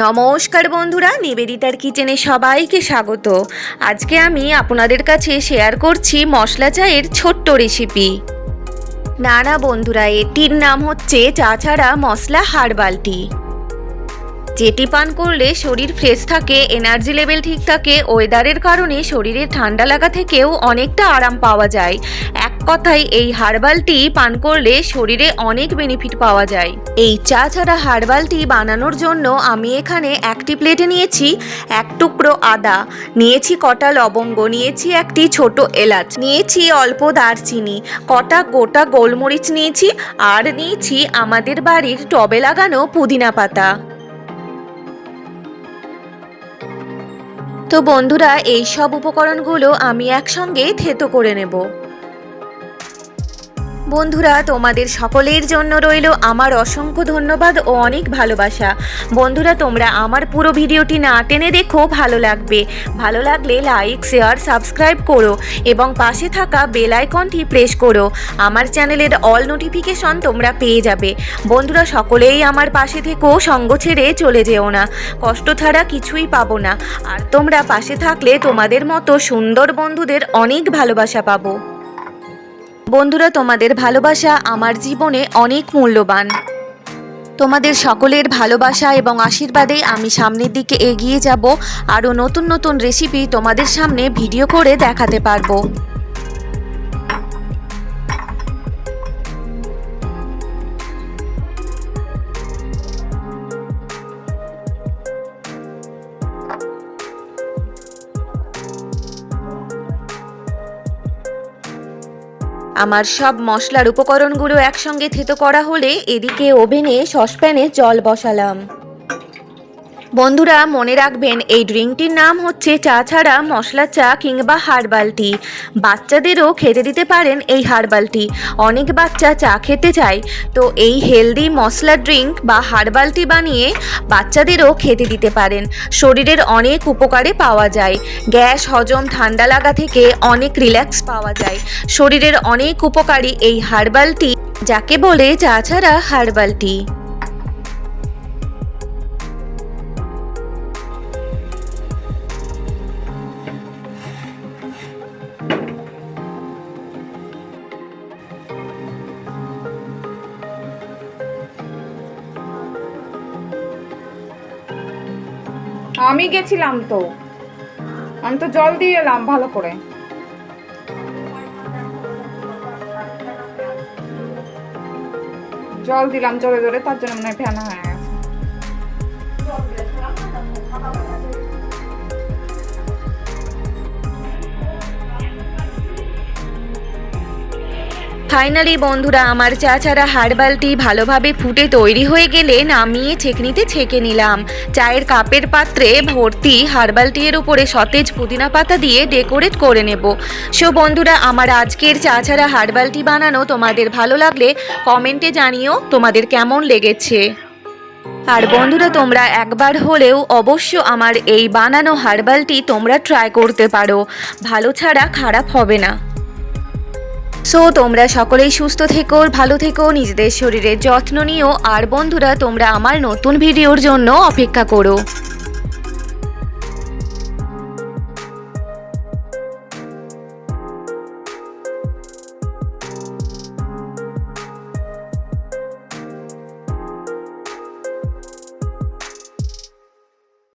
নমস্কার বন্ধুরা, নিবেদিতার কিচেনে সবাইকে স্বাগত। আজকে আমি আপনাদের কাছে শেয়ার করছি মশলা চায়ের ছোট্ট রেসিপি। না বন্ধুরা, এটির নাম হচ্ছে চা ছাড়া মশলা হার্বাল টি, যেটি পান করলে শরীর ফ্রেশ থাকে, এনার্জি লেভেল ঠিক থাকে, ওয়েদারের কারণে শরীরে ঠান্ডা লাগা থেকেও অনেকটা আরাম পাওয়া যায়। এক কথায় এই হার্বাল টি পান করলে শরীরে অনেক বেনিফিট পাওয়া যায়। এই চা ছাড়া হার্বাল টি বানানোর জন্য আমি এখানে একটি প্লেটে নিয়েছি এক টুকরো আদা, নিয়েছি কটা লবঙ্গ, নিয়েছি একটি ছোট এলাচ, নিয়েছি অল্প দারচিনি, কটা গোটা গোলমরিচ নিয়েছি, আর নিয়েছি আমাদের বাড়ির টবে লাগানো পুদিনা পাতা। তো বন্ধুরা, এই সব উপকরণগুলো আমি একসঙ্গে থেতো করে নেব। বন্ধুরা, তোমাদের সকলের জন্য রইল আমার অসংখ্য ধন্যবাদ ও অনেক ভালোবাসা। বন্ধুরা, তোমরা আমার পুরো ভিডিওটি না টেনে দেখো, ভালো লাগবে। ভালো লাগলে লাইক, শেয়ার, সাবস্ক্রাইব করো এবং পাশে থাকা বেল আইকনটি প্রেস করো। আমার চ্যানেলের অল নোটিফিকেশন তোমরা পেয়ে যাবে। বন্ধুরা, সকলেই আমার পাশে থেকো, সঙ্গ ছেড়ে চলে যেও না। কষ্ট ছাড়া কিছুই পাবো না, আর তোমরা পাশে থাকলে তোমাদের মতো সুন্দর বন্ধুদের অনেক ভালোবাসা পাবো। বন্ধুরা, তোমাদের ভালোবাসা আমার জীবনে অনেক মূল্যবান। তোমাদের সকলের ভালোবাসা এবং আশীর্বাদে আমি সামনের দিকে এগিয়ে যাব, আরও নতুন নতুন রেসিপি তোমাদের সামনে ভিডিও করে দেখাতে পারবো। আমার সব মশলার উপকরণগুলো একসঙ্গে থেতো করা হলে এদিকে ওভেনে সসপ্যানে জল বসালাম। বন্ধুরা, মনে রাখবেন এই ড্রিঙ্কটির নাম হচ্ছে চা ছাড়া মশলা চা কিংবা হার্বাল টি। বাচ্চাদেরও খেতে দিতে পারেন এই হার্বাল টি। অনেক বাচ্চা চা খেতে চায়, তো এই হেলদি মশলা ড্রিঙ্ক বা হার্বাল টি বানিয়ে বাচ্চাদেরও খেতে দিতে পারেন। শরীরের অনেক উপকারে পাওয়া যায়। গ্যাস, হজম, ঠান্ডা লাগা থেকে অনেক রিল্যাক্স পাওয়া যায়। শরীরের অনেক উপকারী এই হার্বাল টি, যাকে বলে চা ছাড়া হার্বাল টি। আমি গেছিলাম তো, আমি তো জল দিয়ে এলাম ভালো করে। জল দিলাম জোরে জোরে, তার জন্য মনে হয় ফেনা হয়ে গেছে। ফাইনালি বন্ধুরা, আমার চা ছাড়া হার্বাল টি ভালোভাবে ফুটে তৈরি হয়ে গেলে নামিয়ে ছেঁকনিতে ছেঁকে নিলাম। চায়ের কাপের পাত্রে ভর্তি হার্বাল টি এর উপরে সতেজ পুদিনা পাতা দিয়ে ডেকোরেট করে নেব। সো বন্ধুরা, আমার আজকের চা ছাড়া হার্বাল টি বানানো তোমাদের ভালো লাগলে কমেন্টে জানিও তোমাদের কেমন লেগেছে। আর বন্ধুরা, তোমরা একবার হলেও অবশ্য আমার এই বানানো হার্বাল টি তোমরা ট্রাই করতে পারো। ভালো ছাড়া খারাপ হবে না। সো তোমরা সকলেই সুস্থ থেকো, ভালো থেকো, নিজেদের শরীরের যত্ন নিও। আর বন্ধুরা, তোমরা আমার নতুন ভিডিওর জন্য অপেক্ষা করো।